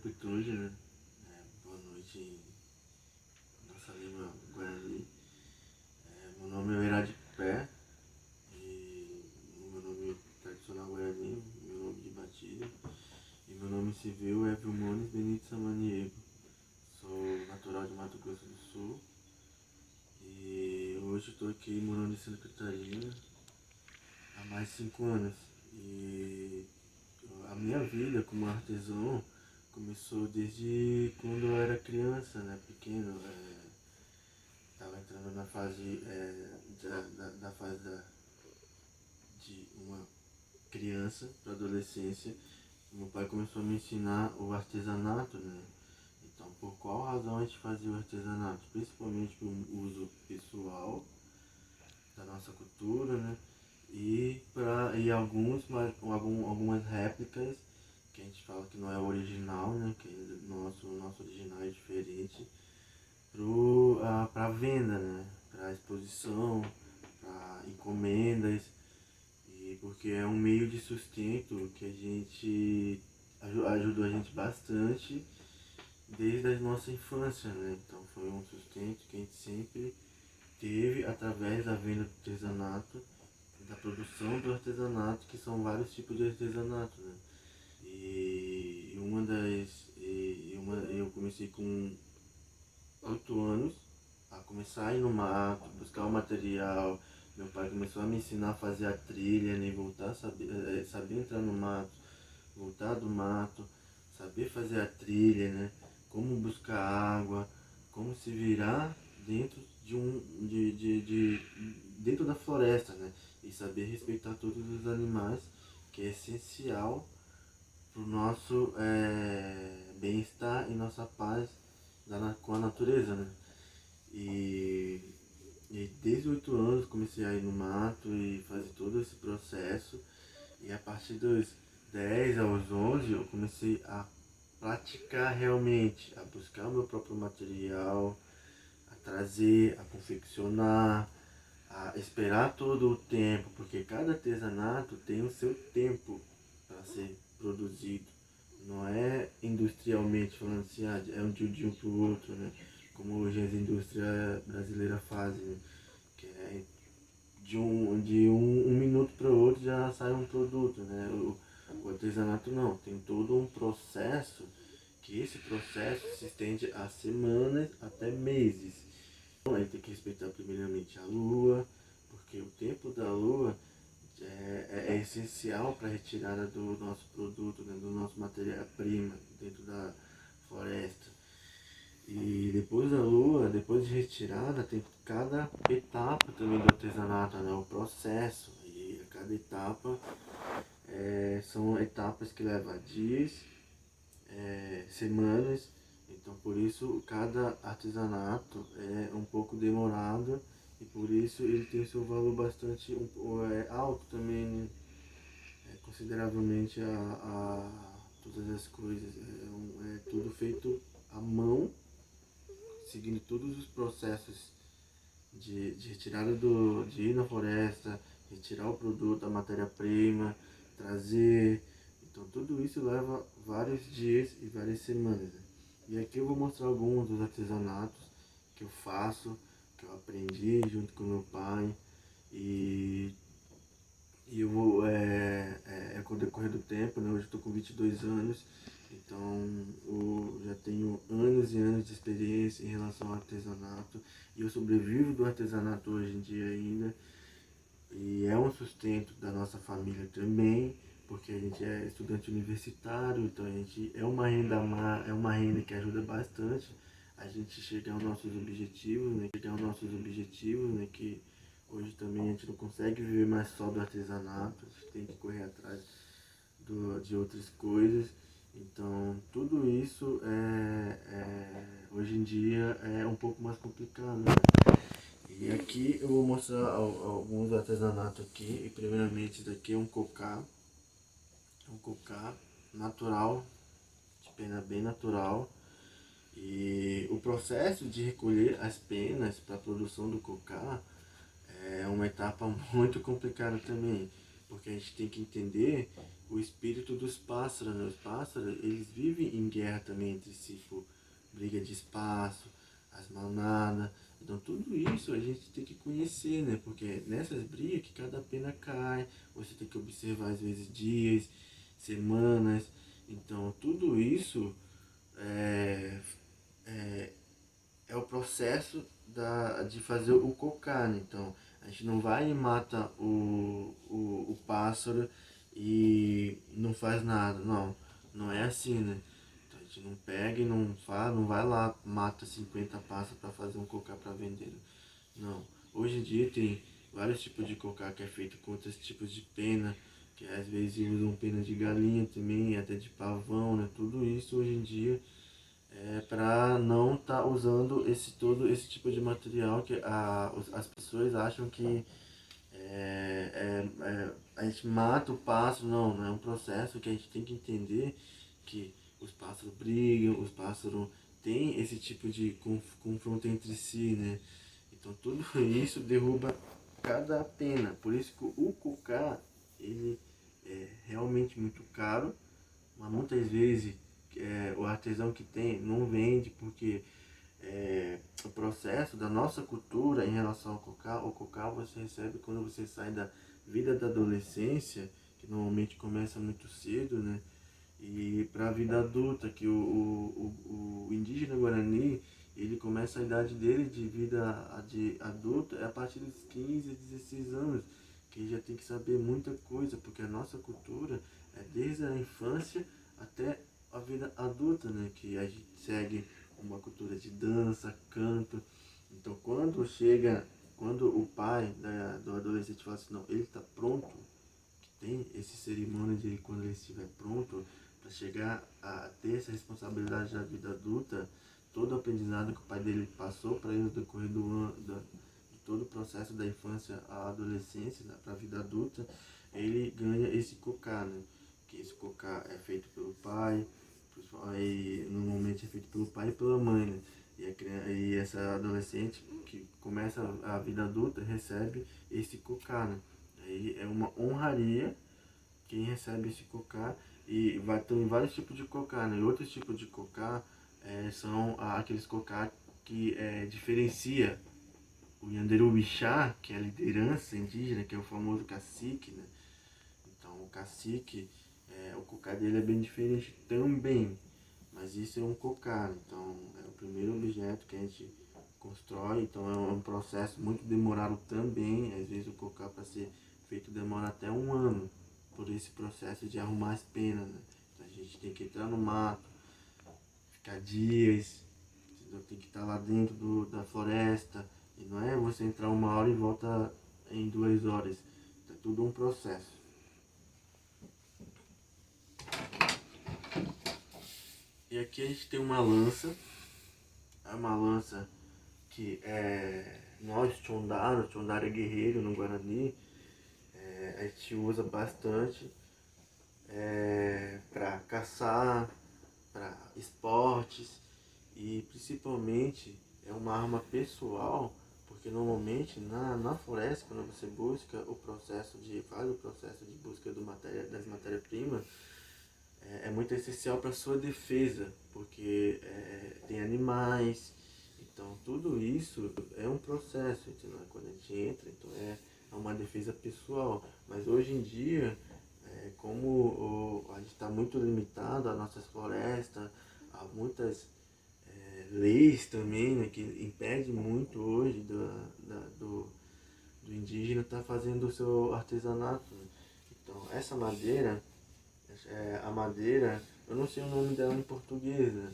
Amplitude, né? Boa noite em nossa língua Guarani. Meu nome é Irá de Pé e o meu nome tradicional Guarani, meu nome de batismo. E meu nome civil é Vilmones Benito Samaniego. Sou natural de Mato Grosso do Sul e hoje estou aqui morando em Santa Catarina há mais de 5 anos. E a minha vida como artesão começou desde quando eu era criança, né, pequeno. Estava entrando na fase, de uma criança para adolescência. Meu pai começou a me ensinar o artesanato, né? Então, por qual razão a gente fazia o artesanato? Principalmente para o uso pessoal da nossa cultura, né? E algumas réplicas que a gente fala que não é o original, né? Que nosso original é diferente para venda, né? Para exposição, para encomendas, e porque é um meio de sustento que a gente ajudou a gente bastante desde a nossa infância, né? Então foi um sustento que a gente sempre teve através da venda do artesanato, da produção do artesanato, que são vários tipos de artesanato, né? Eu comecei com 8 anos a começar a ir no mato, buscar o material. Meu pai começou a me ensinar a fazer a trilha, né? Voltar a saber entrar no mato, voltar do mato, saber fazer a trilha, né? Como buscar água, como se virar dentro dentro da floresta, né? E saber respeitar todos os animais, que é essencial para o nosso bem-estar e nossa paz com a natureza, né? E, e desde 8 anos comecei a ir no mato e fazer todo esse processo. E a partir dos 10 aos 11 eu comecei a praticar realmente, a buscar o meu próprio material, a trazer, a confeccionar, a esperar todo o tempo, porque cada artesanato tem o seu tempo para ser produzido. Não é industrialmente falando assim, é de um para o outro, né? Como hoje as indústrias brasileiras fazem, né? Que é de um minuto para o outro já sai um produto, né? O artesanato não, tem todo um processo, que esse processo se estende a semanas até meses. Então aí tem que respeitar primeiramente a lua, porque o tempo da lua é essencial para a retirada do nosso produto, né, do nosso matéria-prima dentro da floresta. E depois da lua, depois de retirada, tem cada etapa também do artesanato, né, o processo. E a cada etapa são etapas que levam dias, semanas. Então por isso cada artesanato é um pouco demorado e por isso ele tem seu valor bastante alto também, né? Consideravelmente a todas as coisas. É tudo feito à mão, seguindo todos os processos de retirada de ir na floresta, retirar o produto, a matéria-prima, trazer. Então tudo isso leva vários dias e várias semanas, né? E aqui eu vou mostrar alguns dos artesanatos que eu faço, que eu aprendi junto com meu pai. E eu vou, com o decorrer do tempo, né? Hoje eu estou com 22 anos, então eu já tenho anos e anos de experiência em relação ao artesanato. E eu sobrevivo do artesanato hoje em dia ainda. E é um sustento da nossa família também, porque a gente é estudante universitário, então a gente é uma renda que ajuda bastante a gente chegar aos nossos objetivos, né, que hoje também a gente não consegue viver mais só do artesanato, a gente tem que correr atrás de outras coisas. Então tudo isso hoje em dia é um pouco mais complicado, né? E aqui eu vou mostrar alguns artesanatos aqui. E primeiramente isso daqui é um cocá natural, de pena bem natural. E o processo de recolher as penas para a produção do cocá é uma etapa muito complicada também, porque a gente tem que entender o espírito dos pássaros, né? Os pássaros, eles vivem em guerra também entre si, por briga de espaço, as manadas. Então tudo isso a gente tem que conhecer, né? Porque nessas brigas que cada pena cai, você tem que observar às vezes dias, semanas. Então tudo isso é, é o processo de fazer o cocar, né? Então, a gente não vai e mata o pássaro e não faz nada. Não, não é assim, né? Então, a gente não pega e não vai lá, mata 50 pássaros para fazer um cocar para vender. Não. Hoje em dia tem vários tipos de cocar que é feito com outros tipos de pena, que às vezes usam pena de galinha também, até de pavão, né? Tudo isso hoje em dia para não estar usando todo esse tipo de material que as pessoas acham que a gente mata o pássaro. Não, não é um processo que a gente tem que entender que os pássaros brigam, os pássaros têm esse tipo de confronto entre si, né? Então tudo isso derruba cada pena. Por isso que o cocá, ele é realmente muito caro, mas muitas vezes o artesão que tem não vende porque o processo da nossa cultura em relação ao cocá, o cocá você recebe quando você sai da vida da adolescência, que normalmente começa muito cedo, né? E para a vida adulta, que o indígena Guarani, ele começa a idade dele de vida de adulta a partir dos 15, 16 anos, que ele já tem que saber muita coisa, porque a nossa cultura é desde a infância até a vida adulta, né? Que a gente segue uma cultura de dança, canto. Então quando o pai do adolescente fala assim, não, ele está pronto, tem esse cerimônia de quando ele estiver pronto para chegar a ter essa responsabilidade da vida adulta, todo o aprendizado que o pai dele passou para ele no decorrer de todo o processo da infância à adolescência, né, para a vida adulta, ele ganha esse cocá, né? Que esse cocá é feito pelo pai, e normalmente é feito pelo pai e pela mãe, né? E essa adolescente que começa a vida adulta recebe esse cocá, né? Aí é uma honraria quem recebe esse cocá, e vai ter vários tipos de cocá, né? E outros tipos de cocá são aqueles cocá que diferencia o Yanderubixá, que é a liderança indígena, que é o famoso cacique, né? Então o cacique, o cocá dele é bem diferente também, mas isso é um cocá, então é o primeiro objeto que a gente constrói, então é um processo muito demorado também. Às vezes o cocá para ser feito demora até um ano, por esse processo de arrumar as penas, né? Então a gente tem que entrar no mato, ficar dias, entendeu? Tem que estar lá dentro da floresta, e não é você entrar uma hora e volta em 2 horas, é tudo um processo. E aqui a gente tem uma lança, é uma lança que nós Tchondara é guerreiro no Guarani, a gente usa bastante para caçar, para esportes, e principalmente é uma arma pessoal, porque normalmente na floresta, quando você busca faz o processo de busca das matérias-primas, é muito essencial para sua defesa, porque tem animais, então tudo isso é um processo, entendeu? Quando a gente entra, então é uma defesa pessoal. Mas hoje em dia, como a gente está muito limitado às nossas florestas, há muitas leis também, né, que impedem muito hoje do indígena estar fazendo o seu artesanato, né? Então essa madeira, a madeira, eu não sei o nome dela em português, né?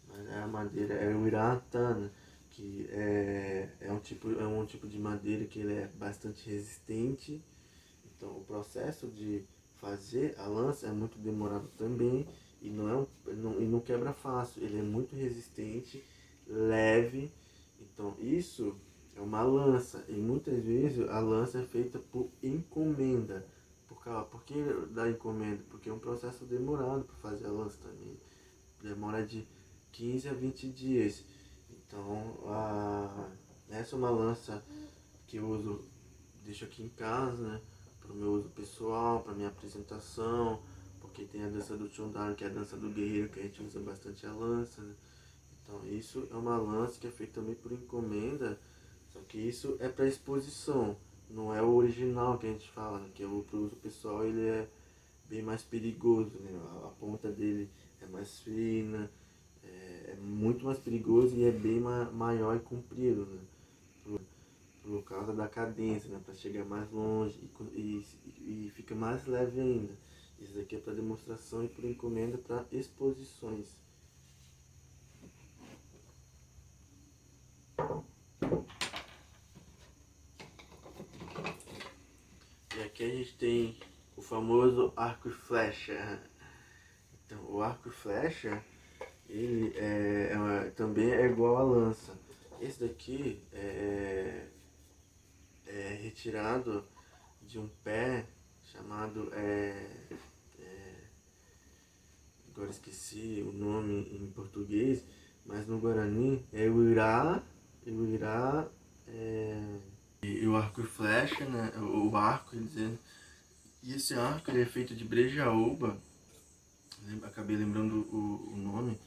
Mas a madeira é o iratana, que é um tipo de madeira que ele é bastante resistente. Então o processo de fazer a lança é muito demorado também, e não quebra fácil, ele é muito resistente, leve. Então isso é uma lança, e muitas vezes a lança é feita por encomenda. Por que da encomenda? Porque é um processo demorado para fazer a lança também. Demora de 15 a 20 dias. Então, essa é uma lança que eu uso, deixo aqui em casa, né? para o meu uso pessoal, para minha apresentação, porque tem a dança do Chondan, que é a dança do guerreiro, que a gente usa bastante a lança, né? Então isso é uma lança que é feita também por encomenda, só que isso é para exposição, não é o original que a gente fala, né? Que o pro uso pessoal ele é bem mais perigoso, né? A ponta dele é mais fina, é muito mais perigoso e é bem maior e comprido, né? Por causa da cadência, né? Para chegar mais longe e fica mais leve ainda. Isso daqui é para demonstração e por encomenda para exposições. E aqui a gente tem o famoso arco e flecha. Então, o arco e flecha, ele também é igual à lança. Esse daqui é retirado de um pé chamado, agora esqueci o nome em português, mas no Guarani é e o arco e flecha, né? O arco, quer dizer, e esse arco ele é feito de brejaúba, acabei lembrando o nome,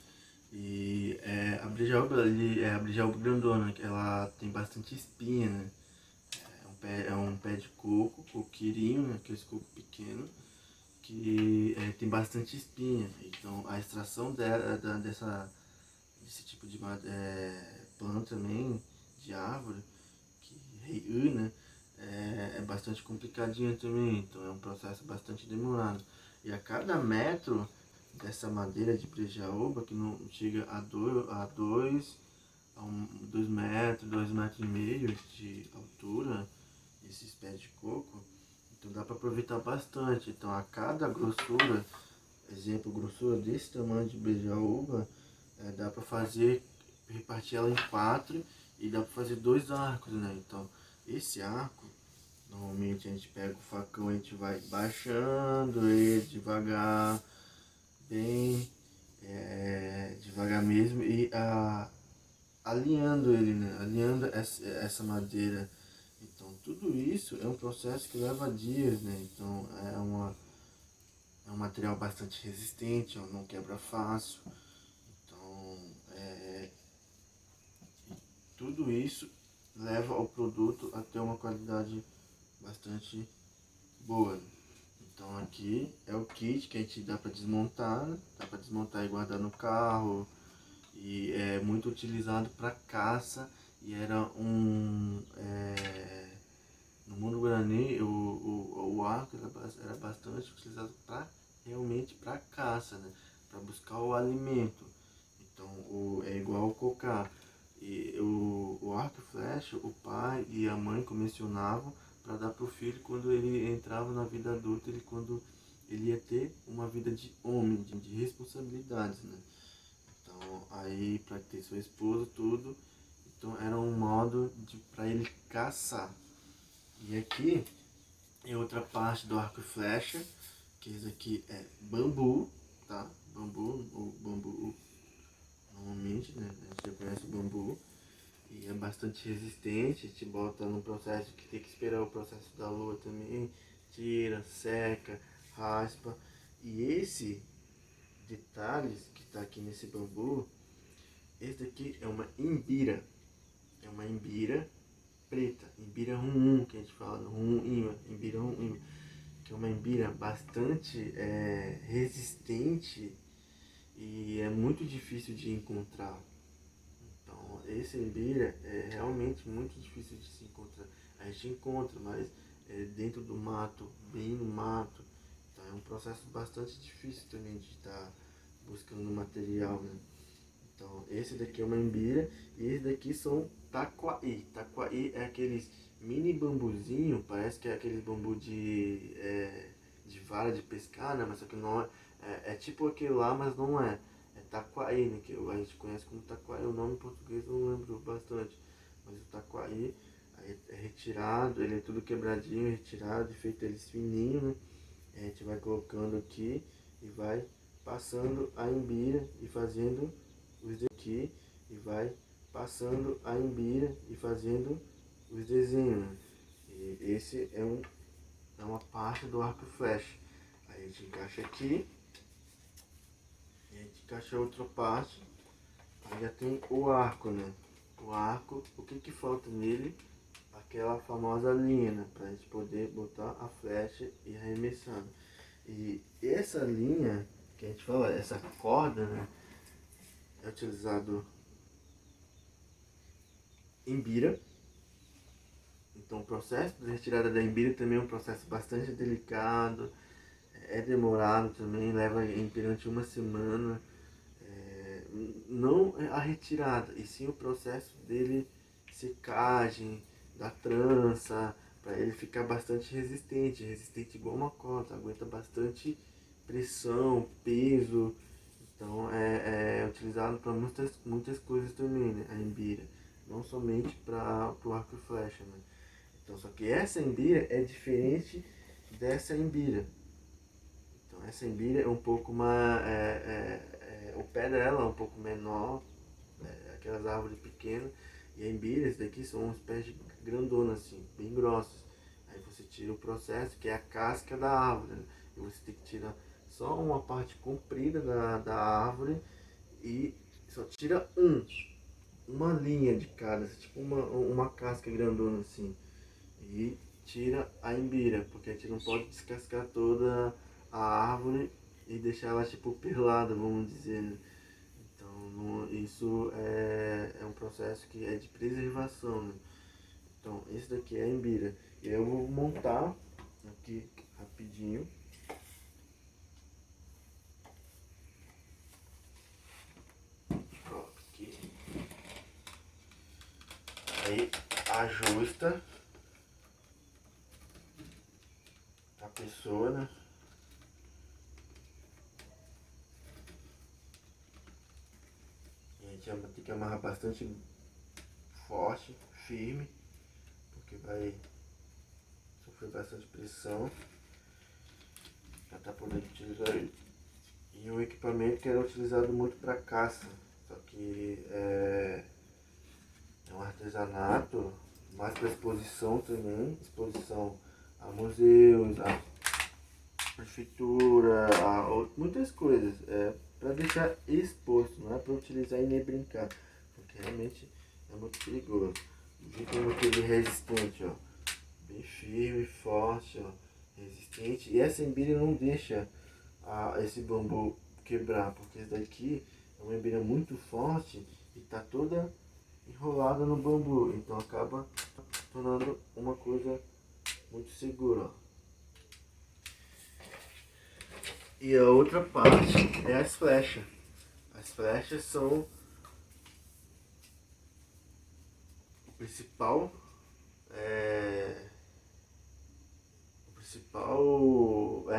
e a brejaúba, é a brejaúba grandona, que ela tem bastante espinha, né? É um pé de coco, coqueirinho, né? Aquele coco pequeno, que tem bastante espinha. Então a extração desse tipo de planta também, de árvore, que Heiu, né? É bastante complicadinha também, então é um processo bastante demorado. E a cada metro dessa madeira de brejaúba, que não chega a 2 metros, 2,5 metros de altura, esses pés de coco, então dá para aproveitar bastante. Então a cada grossura, exemplo, grossura desse tamanho de brejaúba, dá para fazer, repartir ela em 4 e dá para fazer 2 arcos, né? Então esse arco, normalmente a gente pega o facão, a gente vai baixando ele devagar, bem devagar mesmo, e alinhando ele, né? Alinhando essa madeira. Então tudo isso é um processo que leva dias, né? Então é um material bastante resistente, não quebra fácil. Então tudo isso leva o produto a ter uma qualidade bastante boa, né? Então aqui é o kit que a gente dá para desmontar, né? Dá para desmontar e guardar no carro, e é muito utilizado para caça, e era no mundo guarani o arco era bastante utilizado realmente para caça, né? Para buscar o alimento. Então é igual o cocá. E o arco e flecha, o pai e a mãe comissionavam para dar para o filho quando ele entrava na vida adulta, quando ele ia ter uma vida de homem, de responsabilidades, né? Então aí para ter sua esposa, tudo, então era um modo para ele caçar. E aqui é outra parte do arco e flecha, que esse aqui é bambu, tá? O bambu, normalmente, né? A gente já conhece o bambu. E é bastante resistente, a gente bota num processo que tem que esperar o processo da lua também, tira, seca, raspa. E esse detalhes que está aqui nesse bambu, esse daqui é uma imbira. É uma imbira preta, imbira rum, que a gente fala, rum ima, imbira rum ima, que é uma imbira bastante resistente e é muito difícil de encontrar. Então, esse imbira é realmente muito difícil de se encontrar. A gente encontra, mas dentro do mato, bem no mato. Então, é um processo bastante difícil também de estar buscando material, né? Então, esse daqui é uma imbira e esse daqui são taquaí. Taquaí é aqueles mini bambuzinho, parece que é aqueles bambu de vara de pescar, né? Mas só que não é tipo aquele lá, mas não é. É taquaí, né? Que a gente conhece como taquaí. O nome em português eu não lembro bastante. Mas o taquaí aí é retirado, ele é tudo quebradinho, retirado, feito eles fininho, né? A gente vai colocando aqui e vai passando a imbira e fazendo os aqui e vai passando a imbira e fazendo os desenhos. E esse é é uma parte do arco e flecha. Aí a gente encaixa aqui, e a gente encaixa outra parte, aí já tem o arco, né? O arco, o que que falta nele? Aquela famosa linha, né? Pra gente poder botar a flecha e arremessando. E essa linha, que a gente fala, essa corda, né? É utilizado em bira. Então o processo de retirada da embira também é um processo bastante delicado, é demorado também, leva em perante uma semana. Não a retirada, e sim o processo dele, secagem, da trança, para ele ficar bastante resistente, resistente igual uma corda, aguenta bastante pressão, peso. Então é utilizado para muitas coisas também, né? A embira, não somente para o arco e flecha, né? Então, só que essa embira é diferente dessa embira. Então, essa embira é um pouco mais. O pé dela é um pouco menor, aquelas árvores pequenas. E a embira, esse daqui são uns pés de grandona, assim, bem grossos. Aí você tira o processo, que é a casca da árvore, né? E você tem que tirar só uma parte comprida da árvore e só tira uma linha de cada, tipo uma casca grandona assim. E tira a embira, porque a gente não pode descascar toda a árvore e deixar ela tipo pelada, vamos dizer, né? Então isso é um processo que é de preservação, né? Então esse daqui é a embira. E aí eu vou montar aqui rapidinho. Pronto, aqui. Aí ajusta a pessoa, né? E a gente tem que amarrar bastante forte, firme, porque vai sofrer bastante pressão. Já tá podendo utilizar ele. E um equipamento que era utilizado muito para caça, só que é um artesanato, mais para exposição também, exposição a museus, a prefeitura, muitas coisas, para deixar exposto, não é para utilizar e nem brincar, porque realmente é muito perigoso. Vê como que ele é resistente, ó, bem firme, forte, ó, resistente, e essa embira não deixa esse bambu quebrar, porque esse daqui é uma embira muito forte e está toda enrolada no bambu, então acaba tornando uma coisa muito segura, ó. E a outra parte é as flechas. As flechas são o principal, é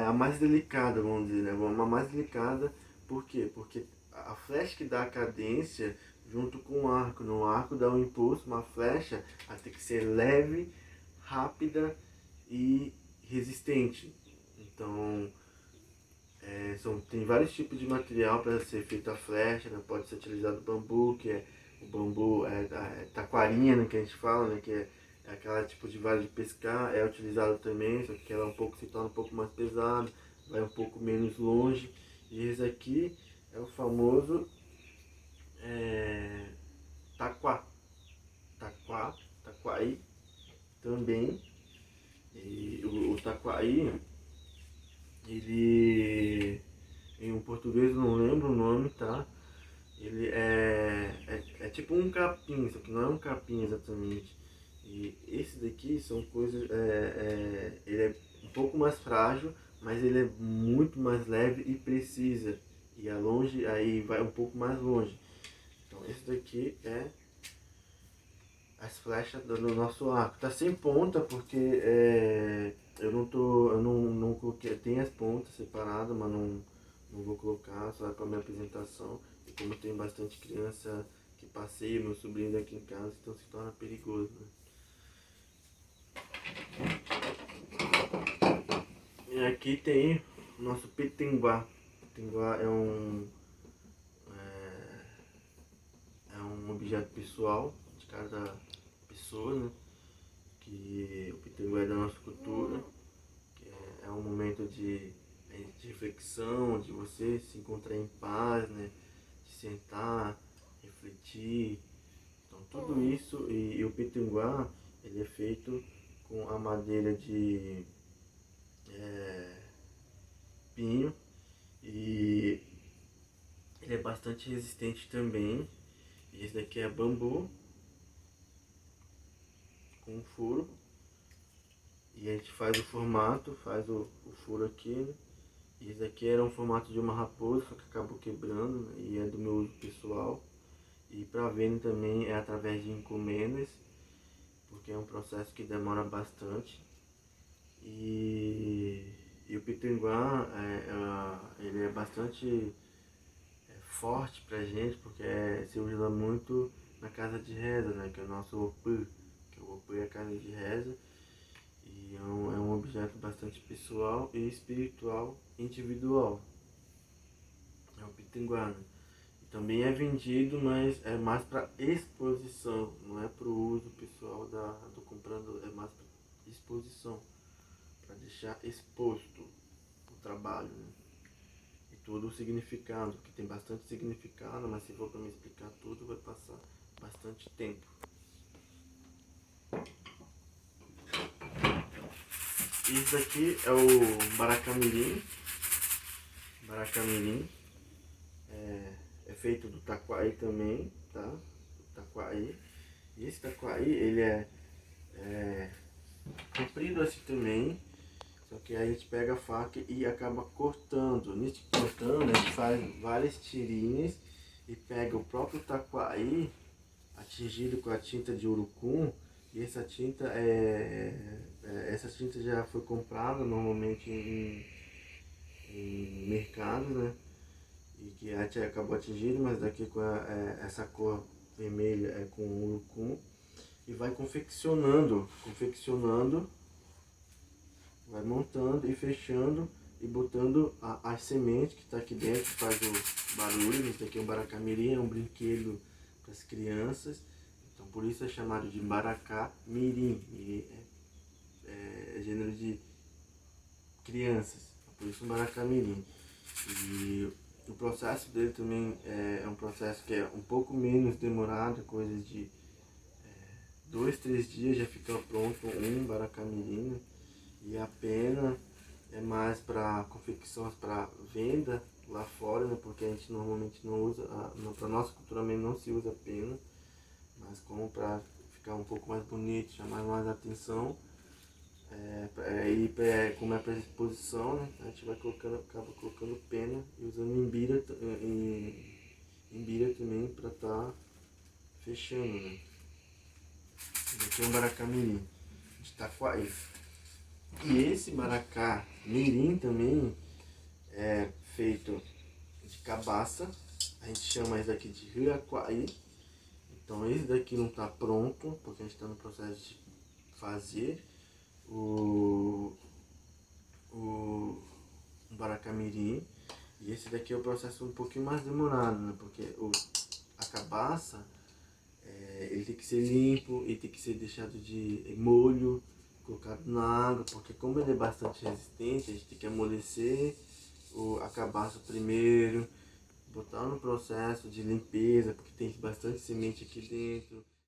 a mais delicada, vamos dizer, né? Uma mais delicada, por quê? Porque a flecha que dá a cadência junto com o arco. No arco dá um impulso, uma flecha ela tem que ser leve, rápida e resistente. Então, tem vários tipos de material para ser feita a flecha, né? Pode ser utilizado bambu, que é o bambu, taquarinha, né, que a gente fala, né? Que é aquela tipo de vara de pescar, é utilizado também, só que ela se torna um pouco mais pesada, vai um pouco menos longe. E esse aqui é o famoso taquá, taquaí também. E o taquaí, ele, em português eu não lembro o nome, tá? Ele é tipo um capim, só que não é um capim exatamente. E esse daqui são coisas. Ele é um pouco mais frágil, mas ele é muito mais leve e precisa. E é longe, aí vai um pouco mais longe. Então esse daqui é as flechas do nosso arco. Tá sem ponta porque eu não coloquei, tem as pontas separadas, mas não vou colocar, só é para minha apresentação. E como tem bastante criança que passeia, meu sobrinho aqui em casa, então se torna perigoso, né? E aqui tem o nosso petenguá. Petenguá é um objeto pessoal de cada pessoa, né? Que o petenguá é da nossa cultura, um momento de reflexão, de você se encontrar em paz, né? De sentar, refletir. Então tudo isso, e o pitanguá, ele é feito com a madeira de pinho, e ele é bastante resistente também. E esse daqui é bambu com furo. E a gente faz o formato, faz o furo aqui, né? E esse daqui era um formato de uma raposa, só que acabou quebrando, né? E é do meu uso pessoal. E para venda também é através de encomendas, porque é um processo que demora bastante. E o pitanguá, ele é bastante forte pra gente, porque se usa muito na casa de reza, né? Que é o nosso opã, que o opã é a casa de reza. E é um objeto bastante pessoal e espiritual, individual. É o pitanguá, né? E também é vendido, mas é mais para exposição, não é para o uso pessoal do comprando, é mais para exposição, para deixar exposto o trabalho, né? E todo o significado, que tem bastante significado, mas se for para me explicar tudo vai passar bastante tempo. Isso aqui é o baracamirim. Baracamirim é feito do taquari também, tá? O taquari. E esse taquari, ele é comprido assim também, só que aí a gente pega a faca e acaba cortando. Nisso cortando, a gente faz várias tirinhas e pega o próprio taquari atingido com a tinta de urucum. E essa tinta já foi comprada normalmente em mercado, né? E que a gente acabou atingindo, mas daqui com essa cor vermelha é com urucum. E vai confeccionando, vai montando e fechando e botando a semente que está aqui dentro, que faz o barulho. Esse daqui é um baracamirim, é um brinquedo para as crianças. Então por isso é chamado de baracamirim, e é gênero de crianças, por isso um baracamirim. E o processo dele também é um processo que é um pouco menos demorado, coisa de 2, 3 dias já fica pronto um baracamirim, né? E a pena é mais para confecções para venda lá fora, né? Porque a gente normalmente não usa, para nossa cultura mesmo não se usa pena, mas como para ficar um pouco mais bonito, chamar mais atenção, como é para exposição, né? A gente vai acaba colocando pena e usando imbira também para estar fechando, né? Esse aqui é um baracamirim de taquari. E esse maracá mirim também é feito de cabaça. A gente chama esse daqui de riaquaí. Então esse daqui não está pronto, porque a gente está no processo de fazer o baracamirim. E esse daqui é o processo um pouquinho mais demorado, né? Porque a cabaça, ele tem que ser limpo, ele tem que ser deixado de molho, colocado na água, porque como ele é bastante resistente, a gente tem que amolecer a cabaça primeiro, botar no processo de limpeza, porque tem bastante semente aqui dentro.